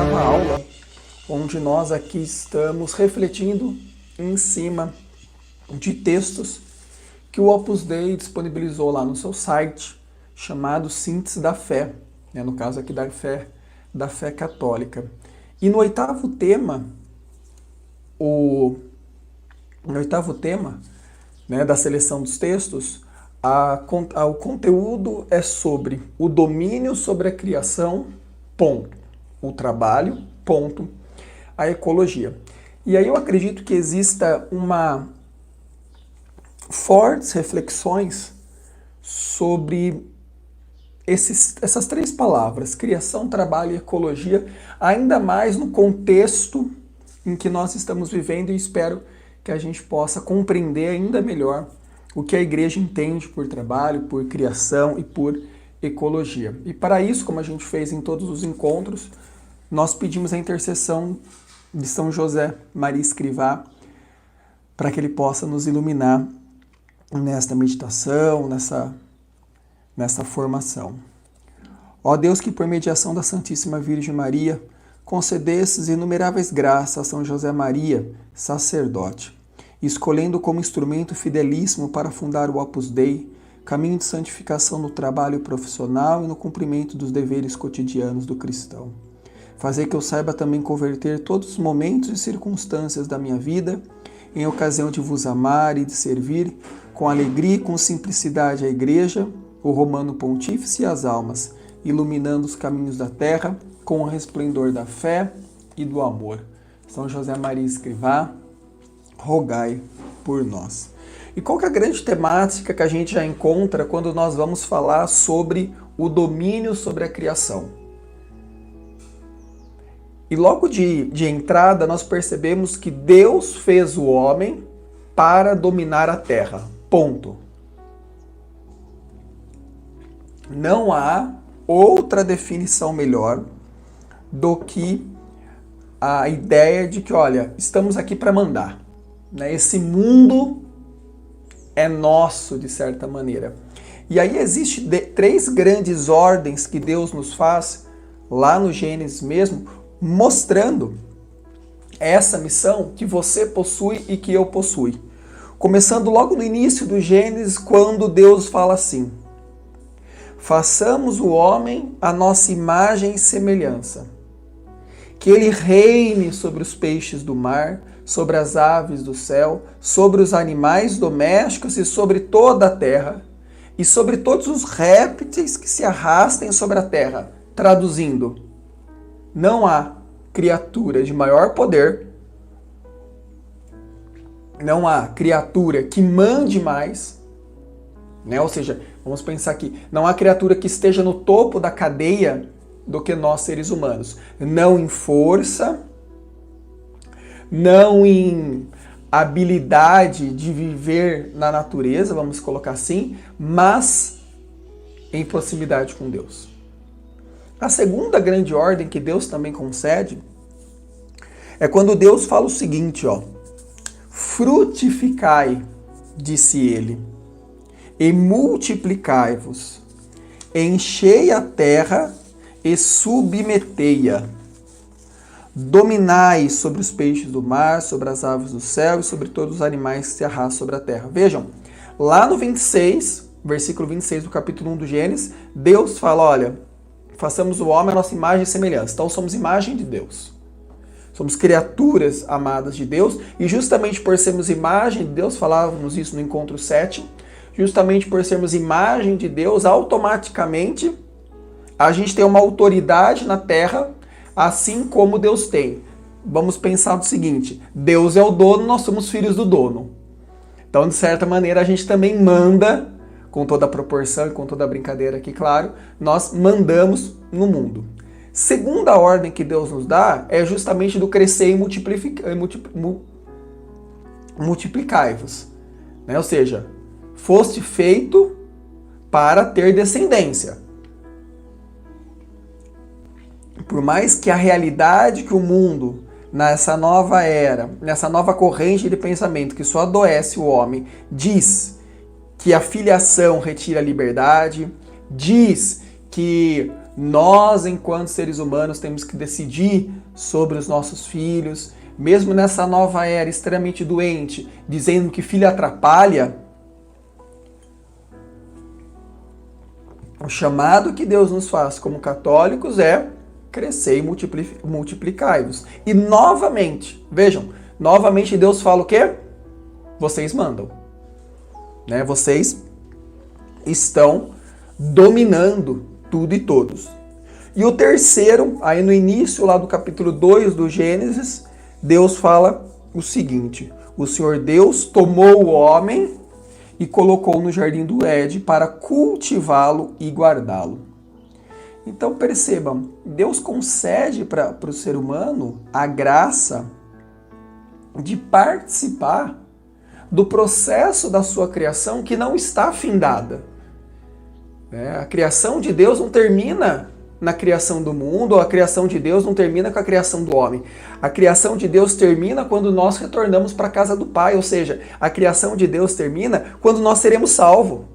8ª aula, onde nós aqui estamos refletindo em cima de textos que o Opus Dei disponibilizou lá no seu site, chamado Síntese da Fé, né? No caso aqui da fé católica. E no oitavo tema, né, da seleção dos textos, o conteúdo é sobre o domínio sobre a criação, ponto. O trabalho, ponto. A ecologia. E aí eu acredito que exista fortes reflexões sobre essas três palavras, criação, trabalho e ecologia, ainda mais no contexto em que nós estamos vivendo, e espero que a gente possa compreender ainda melhor o que a igreja entende por trabalho, por criação e por ecologia. E para isso, como a gente fez em todos os encontros, nós pedimos a intercessão de São José Maria Escrivá para que ele possa nos iluminar nesta meditação, nessa formação. Ó Deus, que por mediação da Santíssima Virgem Maria concedesses inumeráveis graças a São José Maria, sacerdote, escolhendo como instrumento fidelíssimo para fundar o Opus Dei, caminho de santificação no trabalho profissional e no cumprimento dos deveres cotidianos do cristão. Fazer que eu saiba também converter todos os momentos e circunstâncias da minha vida em ocasião de vos amar e de servir com alegria e com simplicidade a Igreja, o Romano Pontífice e as almas, iluminando os caminhos da terra com o resplendor da fé e do amor. São José Maria Escrivá, rogai por nós. E qual que é a grande temática que a gente já encontra quando nós vamos falar sobre o domínio sobre a criação? E logo de entrada nós percebemos que Deus fez o homem para dominar a terra. Ponto. Não há outra definição melhor do que a ideia de que, olha, estamos aqui para mandar, né? Esse mundo é nosso, de certa maneira. E aí existem três grandes ordens que Deus nos faz, lá no Gênesis mesmo, mostrando essa missão que você possui e que eu possuo. Começando logo no início do Gênesis, quando Deus fala assim: façamos o homem à nossa imagem e semelhança, que ele reine sobre os peixes do mar, sobre as aves do céu, sobre os animais domésticos e sobre toda a terra, e sobre todos os répteis que se arrastem sobre a terra. Traduzindo, não há criatura de maior poder, não há criatura que mande mais, né? Ou seja, vamos pensar aqui, não há criatura que esteja no topo da cadeia do que nós seres humanos. Não em força, não em habilidade de viver na natureza, vamos colocar assim, mas em proximidade com Deus. A segunda grande ordem que Deus também concede é quando Deus fala o seguinte, ó: frutificai, disse ele, e multiplicai-vos, enchei a terra e submetei-a. Dominai sobre os peixes do mar, sobre as aves do céu e sobre todos os animais que se arrastam sobre a terra. Vejam, lá no 26, versículo 26 do capítulo 1 do Gênesis, Deus fala, olha, façamos o homem à nossa imagem e semelhança. Então somos imagem de Deus. Somos criaturas amadas de Deus, e justamente por sermos imagem de Deus, falávamos isso no encontro 7, justamente por sermos imagem de Deus, automaticamente a gente tem uma autoridade na terra, assim como Deus tem. Vamos pensar do seguinte: Deus é o dono, nós somos filhos do dono. Então, de certa maneira, a gente também manda, com toda a proporção e com toda a brincadeira aqui, claro, nós mandamos no mundo. Segunda ordem que Deus nos dá é justamente do crescer e multiplicai-vos. Né? Ou seja, foste feito para ter descendência. Por mais que a realidade que o mundo, nessa nova era, nessa nova corrente de pensamento que só adoece o homem, diz que a filiação retira a liberdade, diz que Nós, enquanto seres humanos, temos que decidir sobre os nossos filhos, mesmo nessa nova era extremamente doente, dizendo que filho atrapalha. O chamado que Deus nos faz como católicos é crescer e multiplicai-vos. E novamente, vejam, novamente Deus fala o quê? Vocês mandam. Né? Vocês estão dominando tudo e todos. E o terceiro, aí no início lá do capítulo 2 do Gênesis, Deus fala o seguinte: o Senhor Deus tomou o homem e colocou no jardim do Éden para cultivá-lo e guardá-lo. Então percebam, Deus concede para o ser humano a graça de participar do processo da sua criação que não está findada. A criação de Deus não termina na criação do mundo, ou a criação de Deus não termina com a criação do homem. A criação de Deus termina quando nós retornamos para a casa do Pai, ou seja, a criação de Deus termina quando nós seremos salvos.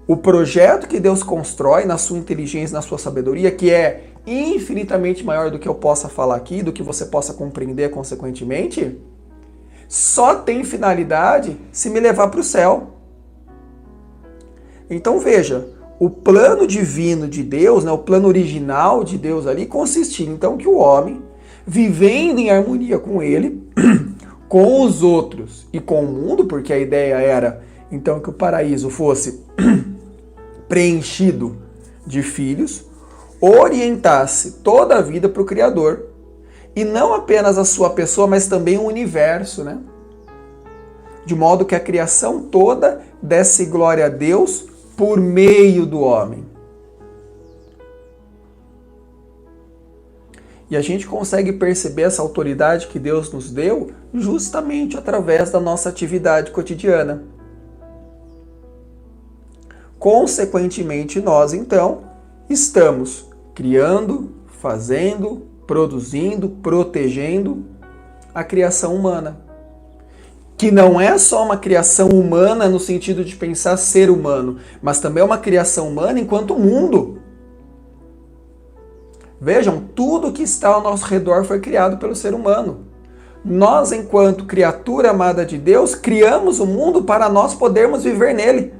O projeto que Deus constrói na sua inteligência, na sua sabedoria, que é infinitamente maior do que eu possa falar aqui, do que você possa compreender consequentemente, só tem finalidade se me levar para o céu. Então veja, o plano divino de Deus, né, o plano original de Deus ali, consistia então que o homem, vivendo em harmonia com ele, com os outros e com o mundo, porque a ideia era então que o paraíso fosse preenchido de filhos, orientasse toda a vida para o Criador, e não apenas a sua pessoa, mas também o universo, né? De modo que a criação toda desse glória a Deus por meio do homem. E a gente consegue perceber essa autoridade que Deus nos deu justamente através da nossa atividade cotidiana. Consequentemente, nós, então, estamos criando, fazendo, produzindo, protegendo a criação humana. Que não é só uma criação humana no sentido de pensar ser humano, mas também é uma criação humana enquanto mundo. Vejam, tudo que está ao nosso redor foi criado pelo ser humano. Nós, enquanto criatura amada de Deus, criamos o mundo para nós podermos viver nele.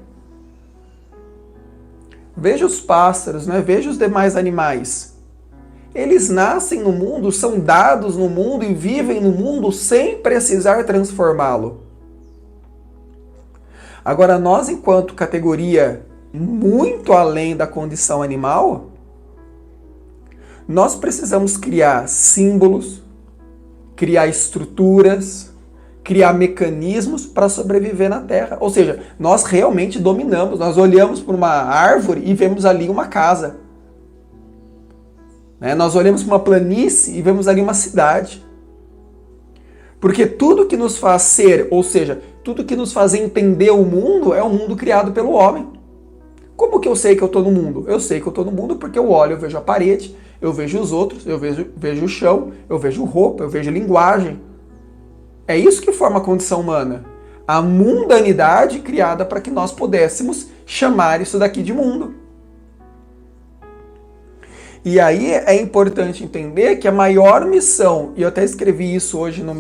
Veja os pássaros, né? Veja os demais animais. Eles nascem no mundo, são dados no mundo e vivem no mundo sem precisar transformá-lo. Agora, nós, enquanto categoria muito além da condição animal, nós precisamos criar símbolos, criar estruturas, criar mecanismos para sobreviver na Terra. Ou seja, nós realmente dominamos, nós olhamos para uma árvore e vemos ali uma casa. Nós olhamos para uma planície e vemos ali uma cidade. Porque tudo que nos faz ser, ou seja, tudo que nos faz entender o mundo é um mundo criado pelo homem. Como que eu sei que eu estou no mundo? Eu sei que eu estou no mundo porque eu olho, eu vejo a parede, eu vejo os outros, eu vejo o chão, eu vejo roupa, eu vejo linguagem. É isso que forma a condição humana. A mundanidade criada para que nós pudéssemos chamar isso daqui de mundo. E aí é importante entender que a maior missão, e eu até escrevi isso hoje na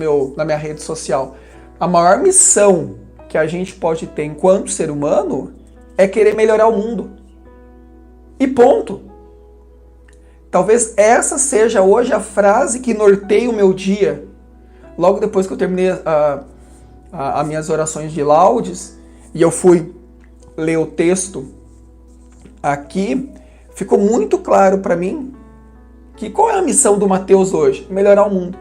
minha rede social, a maior missão que a gente pode ter enquanto ser humano é querer melhorar o mundo. E ponto. Talvez essa seja hoje a frase que norteia o meu dia. Logo depois que eu terminei as minhas orações de laudes, e eu fui ler o texto aqui, ficou muito claro para mim que qual é a missão do Mateus hoje? Melhorar o mundo.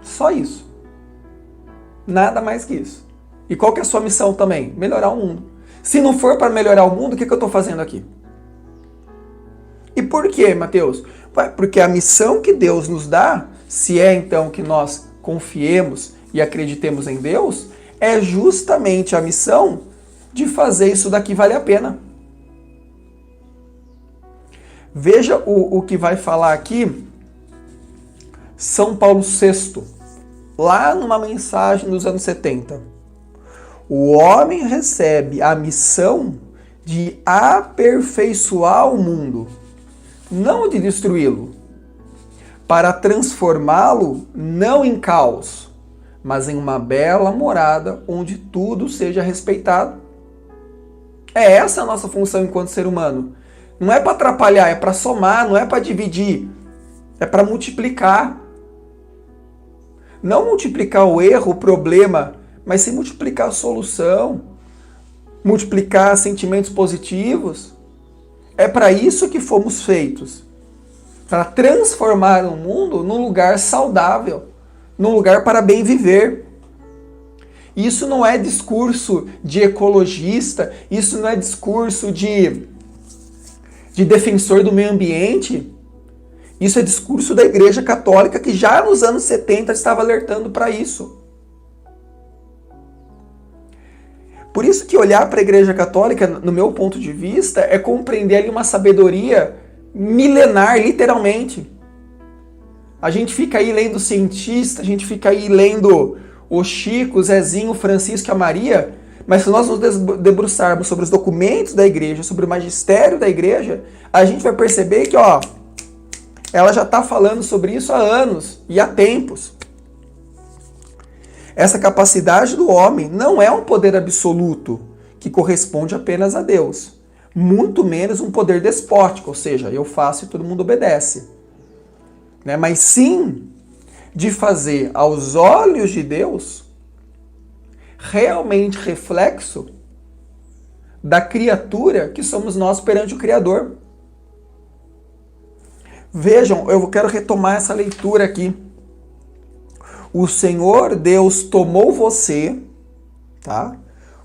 Só isso. Nada mais que isso. E qual que é a sua missão também? Melhorar o mundo. Se não for para melhorar o mundo, o que eu estou fazendo aqui? E por quê, Mateus? Porque a missão que Deus nos dá, se é então que nós confiemos e acreditemos em Deus, é justamente a missão de fazer isso daqui valer a pena. Veja o que vai falar aqui São Paulo VI, lá numa mensagem dos anos 70. O homem recebe a missão de aperfeiçoar o mundo, não de destruí-lo, para transformá-lo não em caos, mas em uma bela morada onde tudo seja respeitado. É essa a nossa função enquanto ser humano. Não é para atrapalhar, é para somar, não é para dividir, é para multiplicar. Não multiplicar o erro, o problema, mas sim multiplicar a solução, multiplicar sentimentos positivos. É para isso que fomos feitos. Para transformar o mundo num lugar saudável, num lugar para bem viver. Isso não é discurso de ecologista, isso não é discurso de defensor do meio ambiente. Isso é discurso da Igreja Católica que já nos anos 70 estava alertando para isso. Por isso que olhar para a Igreja Católica, no meu ponto de vista, é compreender ali uma sabedoria milenar, literalmente. A gente fica aí lendo cientista, a gente fica aí lendo o Chico, o Zezinho, o Francisco e a Maria, mas se nós nos debruçarmos sobre os documentos da igreja, sobre o magistério da igreja, a gente vai perceber que, ela já está falando sobre isso há anos e há tempos. Essa capacidade do homem não é um poder absoluto que corresponde apenas a Deus. Muito menos um poder despótico, ou seja, eu faço e todo mundo obedece. Mas sim de fazer aos olhos de Deus realmente reflexo da criatura que somos nós perante o Criador. Vejam, eu quero retomar essa leitura aqui. O Senhor Deus tomou você, tá?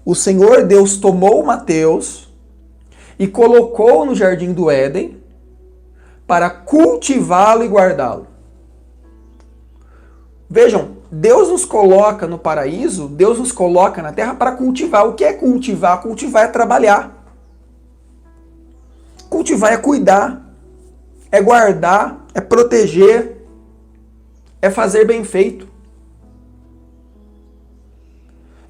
O Senhor Deus tomou Mateus e colocou no jardim do Éden para cultivá-lo e guardá-lo. Vejam, Deus nos coloca no paraíso, Deus nos coloca na terra para cultivar. O que é cultivar? Cultivar é trabalhar. Cultivar é cuidar, é guardar, é proteger, é fazer bem feito.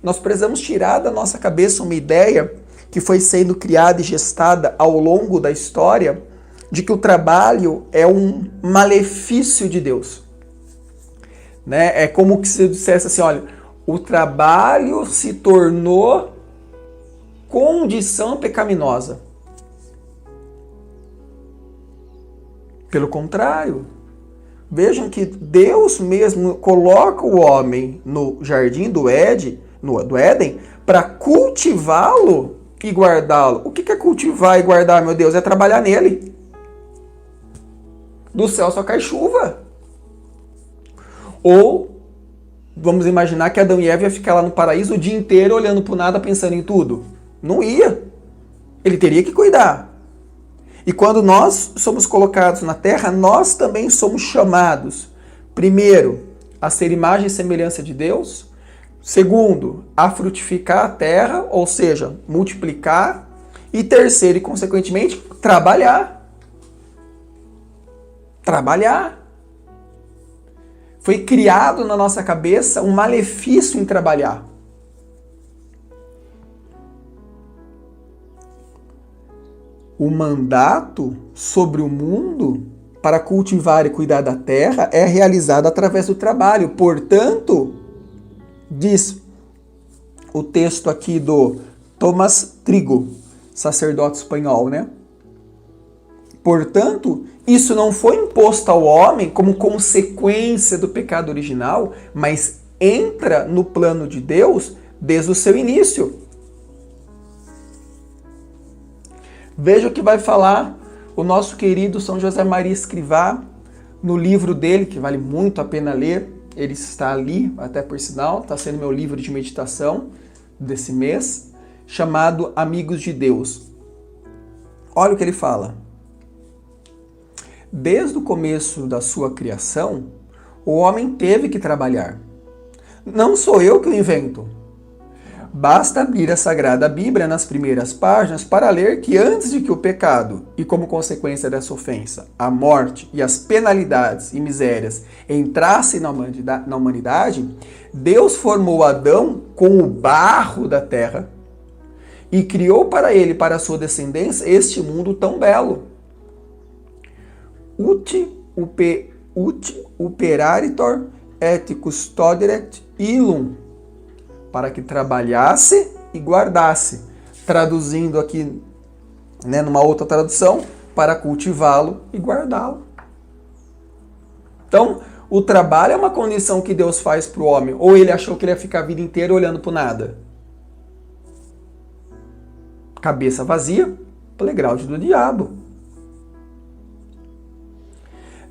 Nós precisamos tirar da nossa cabeça uma ideia que foi sendo criada e gestada ao longo da história de que o trabalho é um malefício de Deus. É como se eu dissesse assim, olha, o trabalho se tornou condição pecaminosa. Pelo contrário, vejam que Deus mesmo coloca o homem no jardim do Éden para cultivá-lo e guardá-lo. O que é cultivar e guardar, meu Deus? É trabalhar nele. Do céu só cai chuva. Ou, vamos imaginar que Adão e Eva iam ficar lá no paraíso o dia inteiro olhando para o nada, pensando em tudo. Não ia. Ele teria que cuidar. E quando nós somos colocados na terra, nós também somos chamados, primeiro, a ser imagem e semelhança de Deus. Segundo, a frutificar a terra, ou seja, multiplicar. E terceiro, e consequentemente, trabalhar. Trabalhar. Foi criado na nossa cabeça um malefício em trabalhar. O mandato sobre o mundo para cultivar e cuidar da terra é realizado através do trabalho. Portanto, diz o texto aqui do Tomás Trigo, sacerdote espanhol, Portanto, isso não foi imposto ao homem como consequência do pecado original, mas entra no plano de Deus desde o seu início. Veja o que vai falar o nosso querido São José Maria Escrivá no livro dele, que vale muito a pena ler. Ele está ali, até por sinal, está sendo meu livro de meditação desse mês, chamado Amigos de Deus. Olha o que ele fala. Desde o começo da sua criação, o homem teve que trabalhar. Não sou eu que o invento. Basta abrir a Sagrada Bíblia nas primeiras páginas para ler que antes de que o pecado, e como consequência dessa ofensa, a morte e as penalidades e misérias entrassem na humanidade, Deus formou Adão com o barro da terra e criou para ele e para a sua descendência este mundo tão belo. Ut operaritor et custoderet illum, para que trabalhasse e guardasse. Traduzindo aqui, né, numa outra tradução, para cultivá-lo e guardá-lo. Então, o trabalho é uma condição que Deus faz para o homem. Ou ele achou que ele ia ficar a vida inteira olhando para o nada? Cabeça vazia, playground do diabo.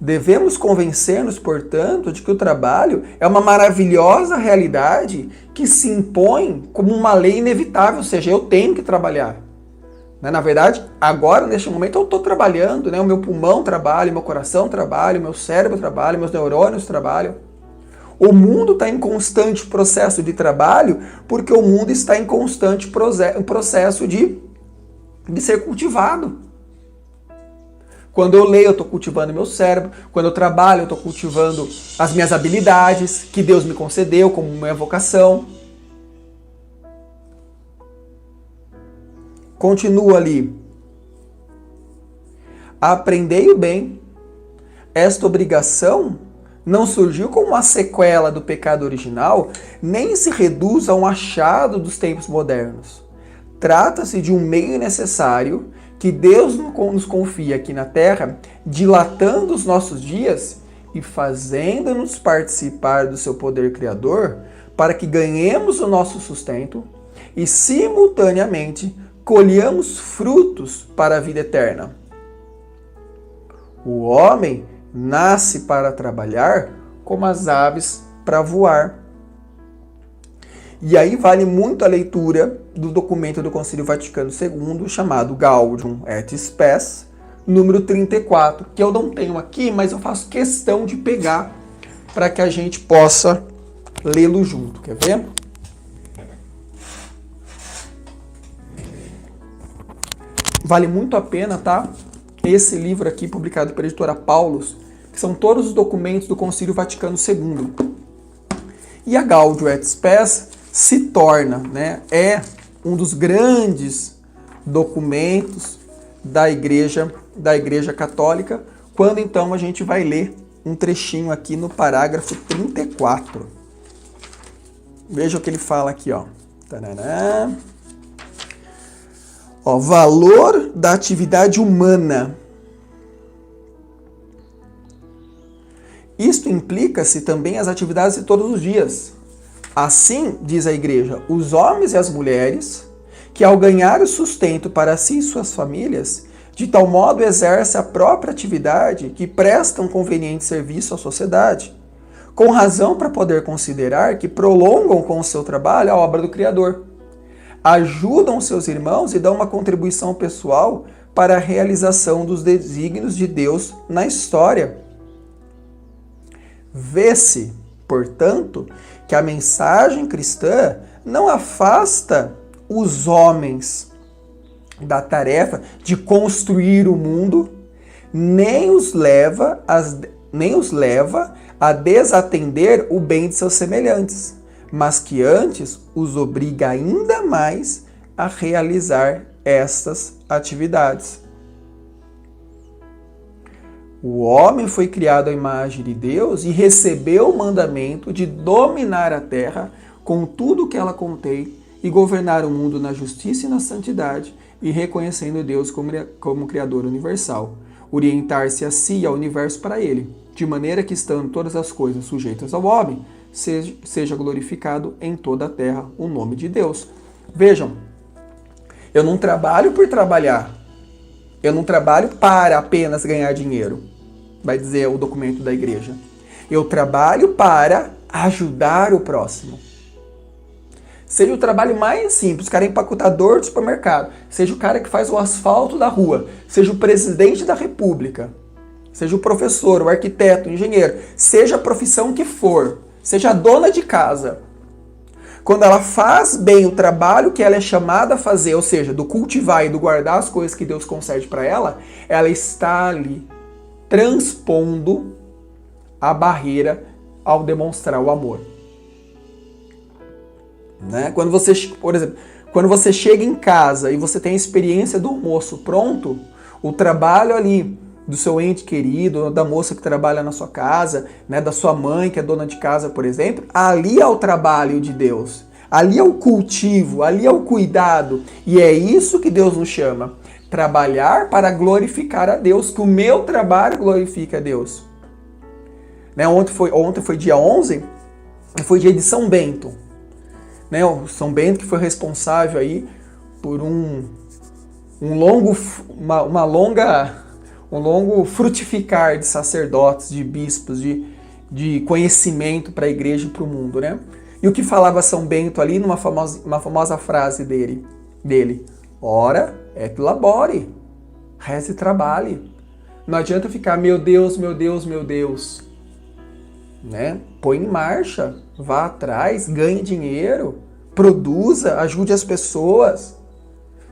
Devemos convencer-nos, portanto, de que o trabalho é uma maravilhosa realidade que se impõe como uma lei inevitável, ou seja, eu tenho que trabalhar. Na verdade, agora, neste momento, eu estou trabalhando, né? O meu pulmão trabalha, meu coração trabalha, meu cérebro trabalha, meus neurônios trabalham. O mundo está em constante processo de trabalho porque o mundo está em constante processo de ser cultivado. Quando eu leio, eu estou cultivando meu cérebro. Quando eu trabalho, eu estou cultivando as minhas habilidades que Deus me concedeu como minha vocação. Continua ali. Aprendei o bem. Esta obrigação não surgiu como uma sequela do pecado original, nem se reduz a um achado dos tempos modernos. Trata-se de um meio necessário que Deus nos confia aqui na Terra, dilatando os nossos dias e fazendo-nos participar do seu poder criador, para que ganhemos o nosso sustento e, simultaneamente, colhamos frutos para a vida eterna. O homem nasce para trabalhar como as aves para voar. E aí vale muito a leitura do documento do Concílio Vaticano II, chamado Gaudium et Spes, número 34, que eu não tenho aqui, mas eu faço questão de pegar para que a gente possa lê-lo junto. Quer ver? Vale muito a pena, tá? Esse livro aqui, publicado pela editora Paulus, que são todos os documentos do Concílio Vaticano II. E a Gaudium et Spes se torna, né, é um dos grandes documentos da Igreja Católica, quando então a gente vai ler um trechinho aqui no parágrafo 34. Veja o que ele fala aqui, ó. Tarará. Ó, valor da atividade humana. Isto implica-se também as atividades de todos os dias. Assim, diz a Igreja, os homens e as mulheres, que ao ganhar o sustento para si e suas famílias, de tal modo exercem a própria atividade que prestam conveniente serviço à sociedade, com razão para poder considerar que prolongam com o seu trabalho a obra do Criador, ajudam seus irmãos e dão uma contribuição pessoal para a realização dos desígnios de Deus na história. Vê-se, portanto, que a mensagem cristã não afasta os homens da tarefa de construir o mundo, nem os leva a desatender o bem de seus semelhantes, mas que antes os obriga ainda mais a realizar estas atividades. O homem foi criado à imagem de Deus e recebeu o mandamento de dominar a terra com tudo o que ela contém e governar o mundo na justiça e na santidade, e reconhecendo Deus como Criador universal, orientar-se a si e ao universo para ele, de maneira que, estando todas as coisas sujeitas ao homem, seja glorificado em toda a terra o nome de Deus. Vejam, eu não trabalho por trabalhar, eu não trabalho para apenas ganhar dinheiro, vai dizer o documento da igreja. Eu trabalho para ajudar o próximo. Seja o trabalho mais simples, o cara é empacotador do supermercado, seja o cara que faz o asfalto da rua, seja o presidente da república, seja o professor, o arquiteto, o engenheiro, seja a profissão que for, seja a dona de casa. Quando ela faz bem o trabalho que ela é chamada a fazer, ou seja, do cultivar e do guardar as coisas que Deus concede para ela, ela está ali transpondo a barreira ao demonstrar o amor. Né? Quando você, por exemplo, Quando você chega em casa e você tem a experiência do almoço pronto, o trabalho ali do seu ente querido, da moça que trabalha na sua casa, né, da sua mãe que é dona de casa, por exemplo, ali é o trabalho de Deus. Ali é o cultivo, ali é o cuidado. E é isso que Deus nos chama. Trabalhar para glorificar a Deus, que o meu trabalho glorifica a Deus. Né, ontem foi dia 11, foi dia de São Bento. Né, o São Bento que foi responsável aí por um longo frutificar de sacerdotes, de bispos, de conhecimento para a igreja e para o mundo, né? E o que falava São Bento ali numa famosa frase dele? Ora et labore, reze e trabalhe. Não adianta ficar, meu Deus, meu Deus, meu Deus. Né? Põe em marcha, vá atrás, ganhe dinheiro, produza, ajude as pessoas,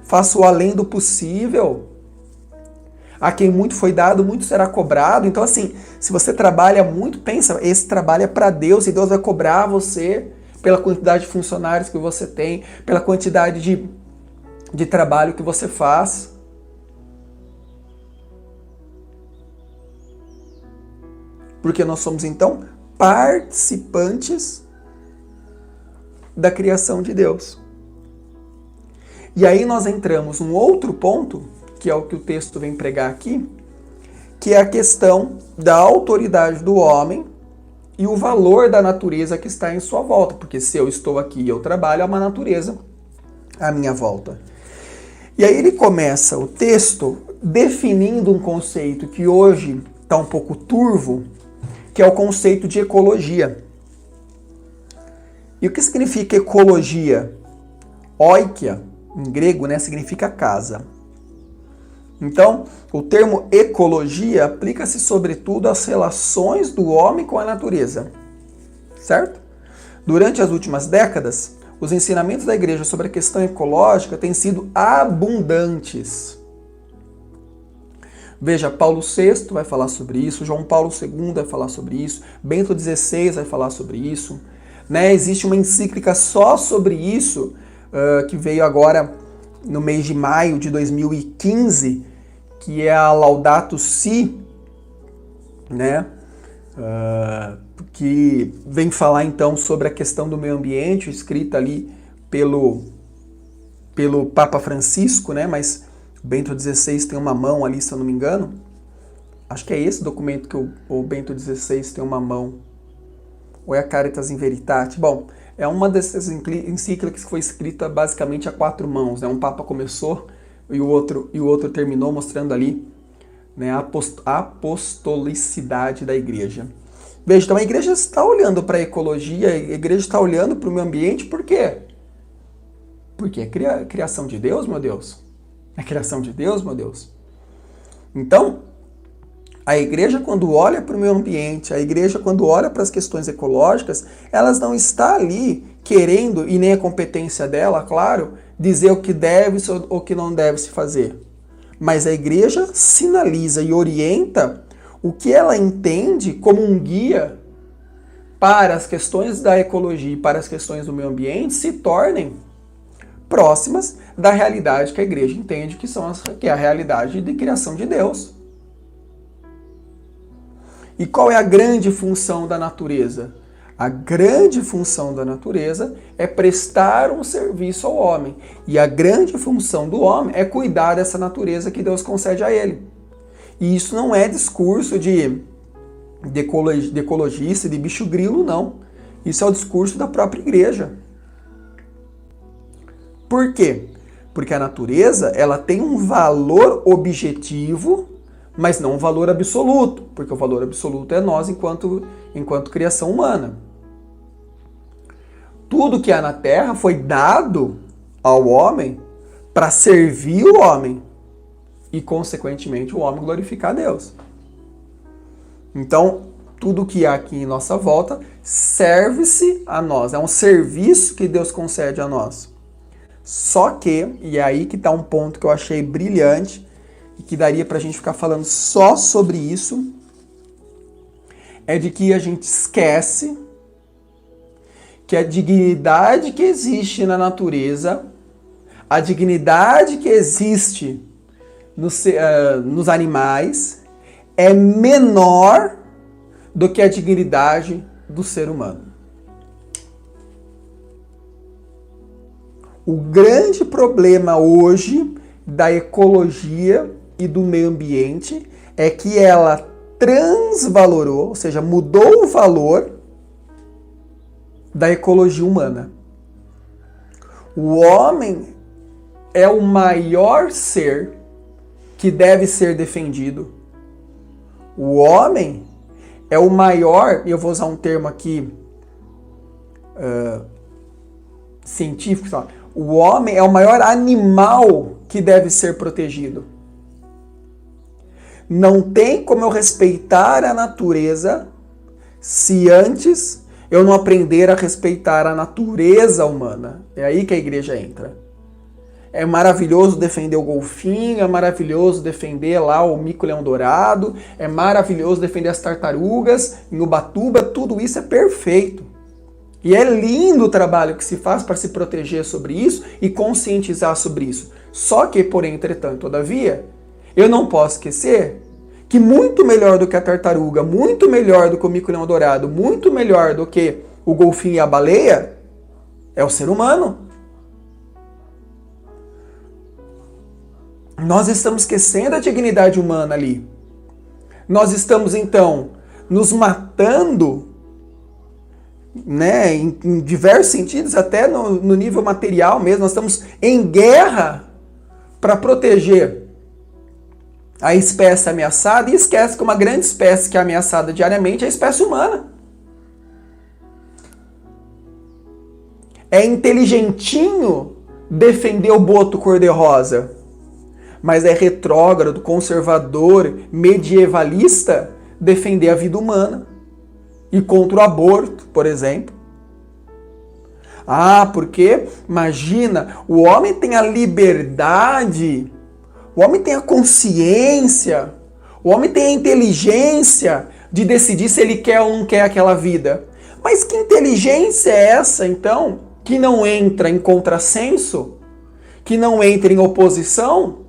faça o além do possível. A quem muito foi dado, muito será cobrado. Então, assim, se você trabalha muito, pensa, esse trabalho é para Deus e Deus vai cobrar você pela quantidade de funcionários que você tem, pela quantidade de trabalho que você faz. Porque nós somos, então, participantes da criação de Deus. E aí nós entramos num outro ponto, que é o que o texto vem pregar aqui, que é a questão da autoridade do homem e o valor da natureza que está em sua volta. Porque se eu estou aqui e eu trabalho, há uma natureza à minha volta. E aí ele começa o texto definindo um conceito que hoje está um pouco turvo, que é o conceito de ecologia. E o que significa ecologia? Oikia, em grego, né, significa casa. Então, o termo ecologia aplica-se sobretudo às relações do homem com a natureza, certo? Durante as últimas décadas, os ensinamentos da igreja sobre a questão ecológica têm sido abundantes. Veja, Paulo VI vai falar sobre isso, João Paulo II vai falar sobre isso, Bento XVI vai falar sobre isso. Né? Existe uma encíclica só sobre isso, que veio agora no mês de maio de 2015, que é a Laudato Si, né? Que vem falar então sobre a questão do meio ambiente, escrita ali pelo Papa Francisco, né? Mas Bento XVI tem uma mão ali, se eu não me engano. Acho que é esse documento que o Bento XVI tem uma mão. Ou é a Caritas in Veritate? Bom, é uma dessas encíclicas que foi escrita basicamente a 4 mãos. Né? Um Papa começou e o outro terminou, mostrando ali, né, a apostolicidade da igreja. Veja, então a igreja está olhando para a ecologia, a igreja está olhando para o meio ambiente, por quê? Porque é criação de Deus, meu Deus. É criação de Deus, meu Deus. Então, a igreja, quando olha para o meio ambiente, a igreja, quando olha para as questões ecológicas, elas não está ali querendo, e nem a competência dela, claro, dizer o que deve ou o que não deve se fazer. Mas a igreja sinaliza e orienta o que ela entende como um guia para as questões da ecologia e para as questões do meio ambiente se tornem próximas da realidade que a igreja entende que é a realidade de criação de Deus. E qual é a grande função da natureza? A grande função da natureza é prestar um serviço ao homem. E a grande função do homem é cuidar dessa natureza que Deus concede a ele. E isso não é discurso de ecologista, de bicho grilo, não. Isso é o discurso da própria igreja. Por quê? Porque a natureza ela tem um valor objetivo, mas não um valor absoluto, porque o valor absoluto é nós enquanto criação humana. Tudo que há na Terra foi dado ao homem para servir o homem e, consequentemente, o homem glorificar a Deus. Então, tudo que há aqui em nossa volta serve-se a nós, é um serviço que Deus concede a nós. Só que, e é aí que está um ponto que eu achei brilhante, e que daria para a gente ficar falando só sobre isso, é de que a gente esquece que a dignidade que existe na natureza a dignidade que existe nos animais é menor do que a dignidade do ser humano. O grande problema hoje da ecologia e do meio ambiente é que ela transvalorou, ou seja, mudou o valor da ecologia humana. O homem é o maior ser que deve ser defendido. O homem é o maior, e eu vou usar um termo aqui científico, sabe? O homem é o maior animal que deve ser protegido. Não tem como eu respeitar a natureza se antes eu não aprender a respeitar a natureza humana. É aí que a igreja entra. É maravilhoso defender o golfinho, é maravilhoso defender lá o mico-leão-dourado, é maravilhoso defender as tartarugas em Ubatuba, tudo isso é perfeito. E é lindo o trabalho que se faz para se proteger sobre isso e conscientizar sobre isso. Só que, porém, entretanto, todavia, eu não posso esquecer que muito melhor do que a tartaruga, muito melhor do que o mico-leão-dourado, muito melhor do que o golfinho e a baleia, é o ser humano. Nós estamos esquecendo a dignidade humana ali. Nós estamos, então, nos matando, né, em diversos sentidos, até no nível material mesmo. Nós estamos em guerra para proteger a espécie ameaçada e esquece que uma grande espécie que é ameaçada diariamente é a espécie humana. É inteligentinho defender o boto cor-de-rosa, mas é retrógrado, conservador, medievalista defender a vida humana e contra o aborto, por exemplo. Ah, porque, imagina, o homem tem a liberdade, o homem tem a consciência, o homem tem a inteligência de decidir se ele quer ou não quer aquela vida. Mas que inteligência é essa, então, que não entra em contrassenso, que não entra em oposição?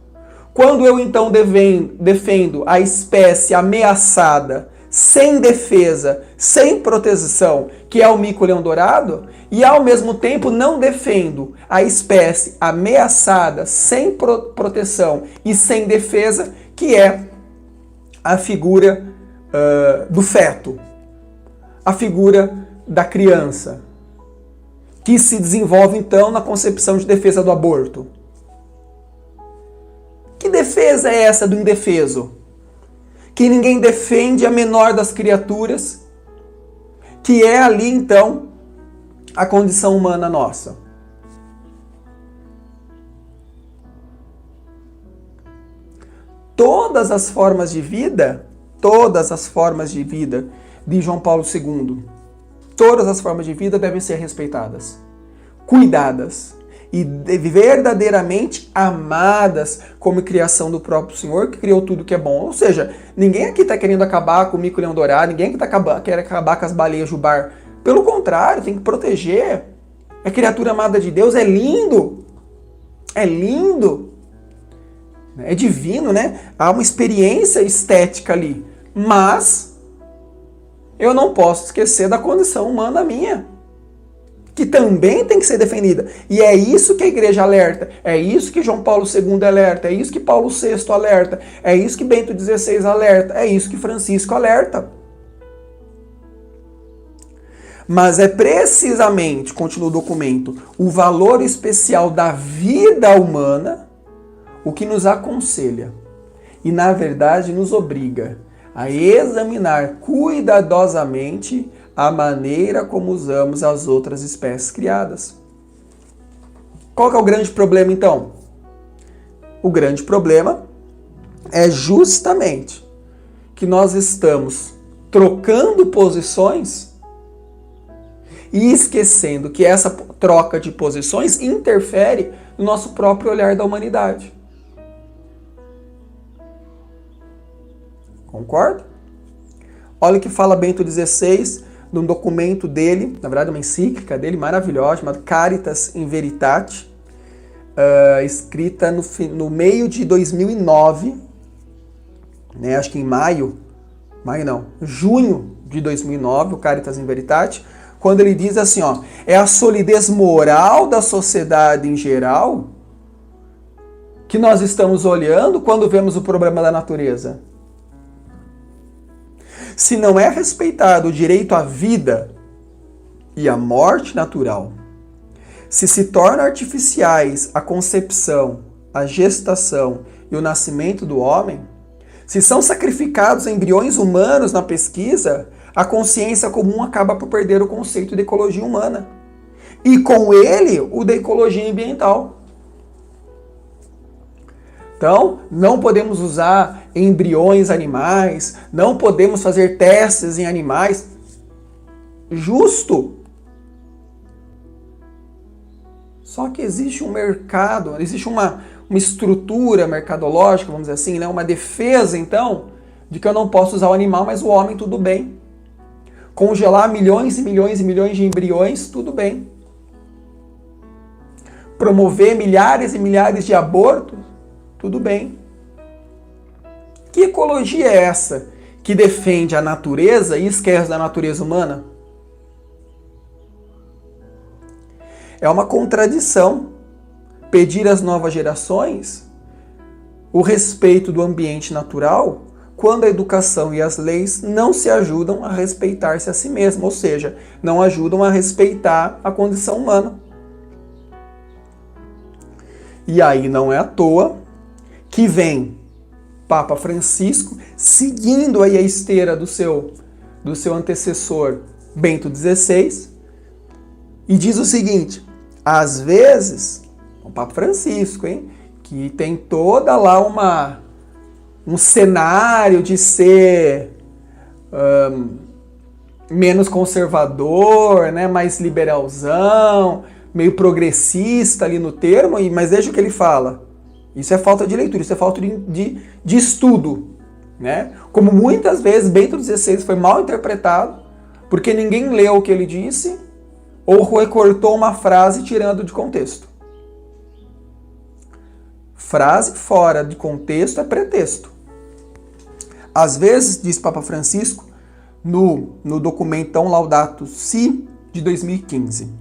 Quando eu, então, defendo a espécie ameaçada, sem defesa, sem proteção, que é o mico-leão-dourado, e ao mesmo tempo não defendo a espécie ameaçada, sem proteção e sem defesa, que é a figura do feto, a figura da criança, que se desenvolve então na concepção de defesa do aborto. Que defesa é essa do indefeso? Que ninguém defende a menor das criaturas, que é ali então a condição humana nossa. Todas as formas de vida de João Paulo II, todas as formas de vida devem ser respeitadas, cuidadas e verdadeiramente amadas como criação do próprio Senhor, que criou tudo que é bom. Ou seja, ninguém aqui está querendo acabar com o mico-leão-dourado, ninguém aqui quer acabar com as baleias jubarte. Pelo contrário, tem que proteger. É criatura amada de Deus, é lindo. É lindo. É divino, né? Há uma experiência estética ali. Mas eu não posso esquecer da condição humana minha, que também tem que ser defendida. E é isso que a igreja alerta, é isso que João Paulo II alerta, é isso que Paulo VI alerta, é isso que Bento XVI alerta, é isso que Francisco alerta. Mas é precisamente, continua o documento, o valor especial da vida humana o que nos aconselha e, na verdade, nos obriga a examinar cuidadosamente a maneira como usamos as outras espécies criadas. Qual que é o grande problema, então? O grande problema é justamente que nós estamos trocando posições e esquecendo que essa troca de posições interfere no nosso próprio olhar da humanidade. Concorda? Olha o que fala Bento XVI num documento dele, na verdade uma encíclica dele maravilhosa, chamada Caritas in Veritate, escrita no meio de 2009, né, acho que em junho de 2009, o Caritas in Veritate, quando ele diz assim, ó, é a solidez moral da sociedade em geral que nós estamos olhando quando vemos o problema da natureza. Se não é respeitado o direito à vida e à morte natural, se tornam artificiais a concepção, a gestação e o nascimento do homem, se são sacrificados embriões humanos na pesquisa, a consciência comum acaba por perder o conceito de ecologia humana. E com ele, o da ecologia ambiental. Então, não podemos usar embriões animais, não podemos fazer testes em animais. Justo. Só que existe um mercado, existe uma estrutura mercadológica, vamos dizer assim, né? Uma defesa, então, de que eu não posso usar o animal, mas o homem tudo bem. Congelar milhões e milhões e milhões de embriões, tudo bem. Promover milhares e milhares de abortos, tudo bem. Que ecologia é essa que defende a natureza e esquece da natureza humana? É uma contradição pedir às novas gerações o respeito do ambiente natural quando a educação e as leis não se ajudam a respeitar-se a si mesmo, ou seja, não ajudam a respeitar a condição humana. E aí não é à toa que vem Papa Francisco, seguindo aí a esteira do seu antecessor Bento XVI, e diz o seguinte, às vezes, o Papa Francisco, hein, que tem toda lá um cenário de ser menos conservador, né, mais liberalzão, meio progressista ali no termo, mas veja o que ele fala. Isso é falta de leitura, isso é falta de estudo. Né? Como muitas vezes Bento XVI foi mal interpretado, porque ninguém leu o que ele disse, ou recortou uma frase tirando de contexto. Frase fora de contexto é pretexto. Às vezes, diz Papa Francisco, no documentão Laudato Si, de 2015,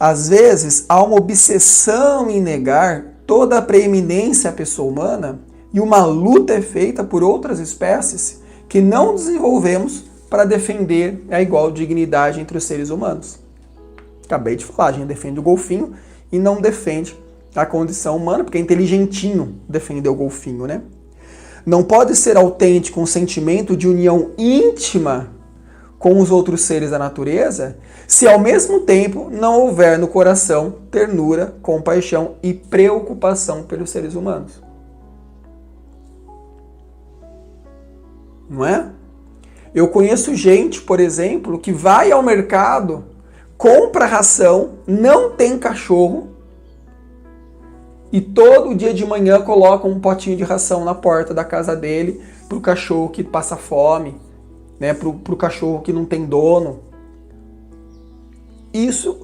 às vezes há uma obsessão em negar toda a preeminência à pessoa humana e uma luta é feita por outras espécies que não desenvolvemos para defender a igual dignidade entre os seres humanos. Acabei de falar, a gente defende o golfinho e não defende a condição humana, porque é inteligentinho defender o golfinho, né? Não pode ser autêntico um sentimento de união íntima com os outros seres da natureza se ao mesmo tempo não houver no coração ternura, compaixão e preocupação pelos seres humanos. Não é? Eu conheço gente, por exemplo, que vai ao mercado, compra ração, não tem cachorro, e todo dia de manhã coloca um potinho de ração na porta da casa dele para o cachorro que passa fome, né, para o cachorro que não tem dono. Isso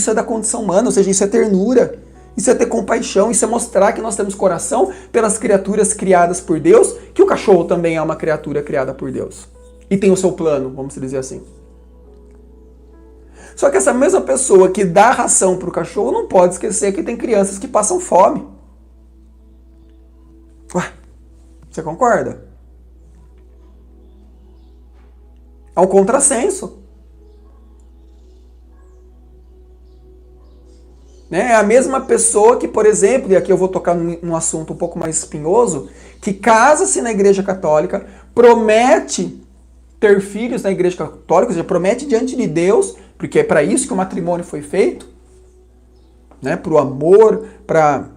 é da condição humana, ou seja, isso é ternura, isso é ter compaixão, isso é mostrar que nós temos coração pelas criaturas criadas por Deus, que o cachorro também é uma criatura criada por Deus. E tem o seu plano, vamos dizer assim. Só que essa mesma pessoa que dá ração para o cachorro não pode esquecer que tem crianças que passam fome. Ué, você concorda? É um contrassenso. Né? É a mesma pessoa que, por exemplo, e aqui eu vou tocar num assunto um pouco mais espinhoso, que casa-se na Igreja Católica, promete ter filhos na Igreja Católica, ou seja, promete diante de Deus, porque é para isso que o matrimônio foi feito, né? Para o amor, para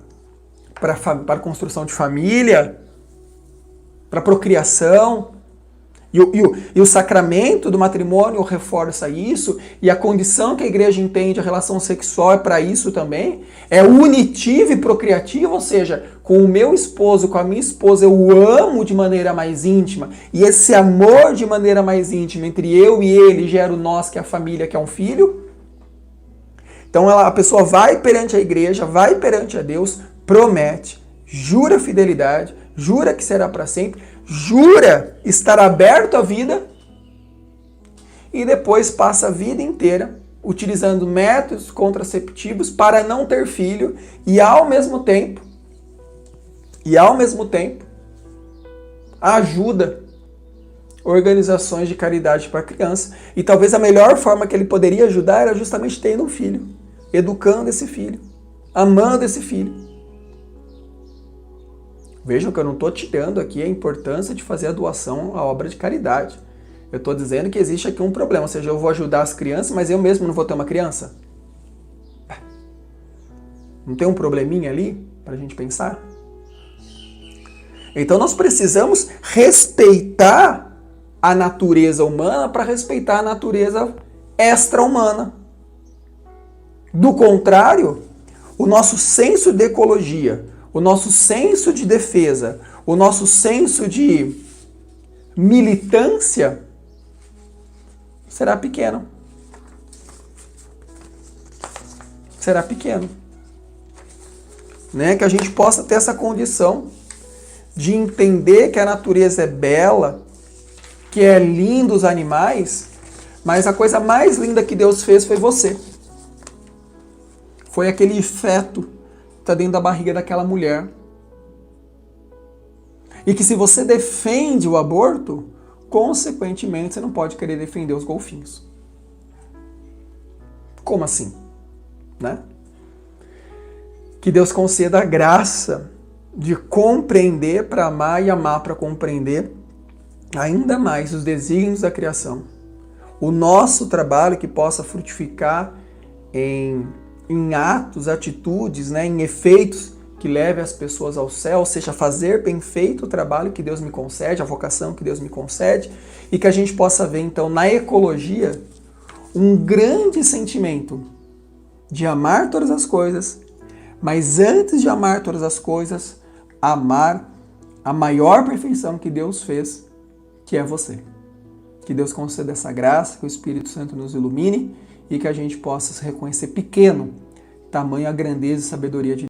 a construção de família, para a procriação. E o sacramento do matrimônio reforça isso, e a condição que a igreja entende a relação sexual é para isso também, é unitiva e procriativa, ou seja, com o meu esposo, com a minha esposa, eu amo de maneira mais íntima, e esse amor de maneira mais íntima entre eu e ele gera o nós, que é a família, que é um filho. Então a pessoa vai perante a igreja, vai perante a Deus, promete, jura fidelidade, jura que será para sempre, jura estar aberto à vida e depois passa a vida inteira utilizando métodos contraceptivos para não ter filho e ao mesmo tempo ajuda organizações de caridade para criança. E talvez a melhor forma que ele poderia ajudar era justamente tendo um filho, educando esse filho, amando esse filho. Vejam que eu não estou tirando aqui a importância de fazer a doação à obra de caridade. Eu estou dizendo que existe aqui um problema, ou seja, eu vou ajudar as crianças, mas eu mesmo não vou ter uma criança? Não tem um probleminha ali para a gente pensar? Então nós precisamos respeitar a natureza humana para respeitar a natureza extra-humana. Do contrário, o nosso senso de ecologia, o nosso senso de defesa, o nosso senso de militância será pequeno. Será pequeno. Né? Que a gente possa ter essa condição de entender que a natureza é bela, que é lindo os animais, mas a coisa mais linda que Deus fez foi você. Foi aquele feto que está dentro da barriga daquela mulher. E que se você defende o aborto, consequentemente você não pode querer defender os golfinhos. Como assim? Né? Que Deus conceda a graça de compreender para amar e amar para compreender ainda mais os desígnios da criação. O nosso trabalho que possa frutificar em atos, atitudes, né, em efeitos que levem as pessoas ao céu, ou seja, fazer bem feito o trabalho que Deus me concede, a vocação que Deus me concede, e que a gente possa ver então na ecologia um grande sentimento de amar todas as coisas, mas antes de amar todas as coisas, amar a maior perfeição que Deus fez, que é você. Que Deus conceda essa graça, que o Espírito Santo nos ilumine e que a gente possa se reconhecer pequeno, tamanho a grandeza e sabedoria de Deus.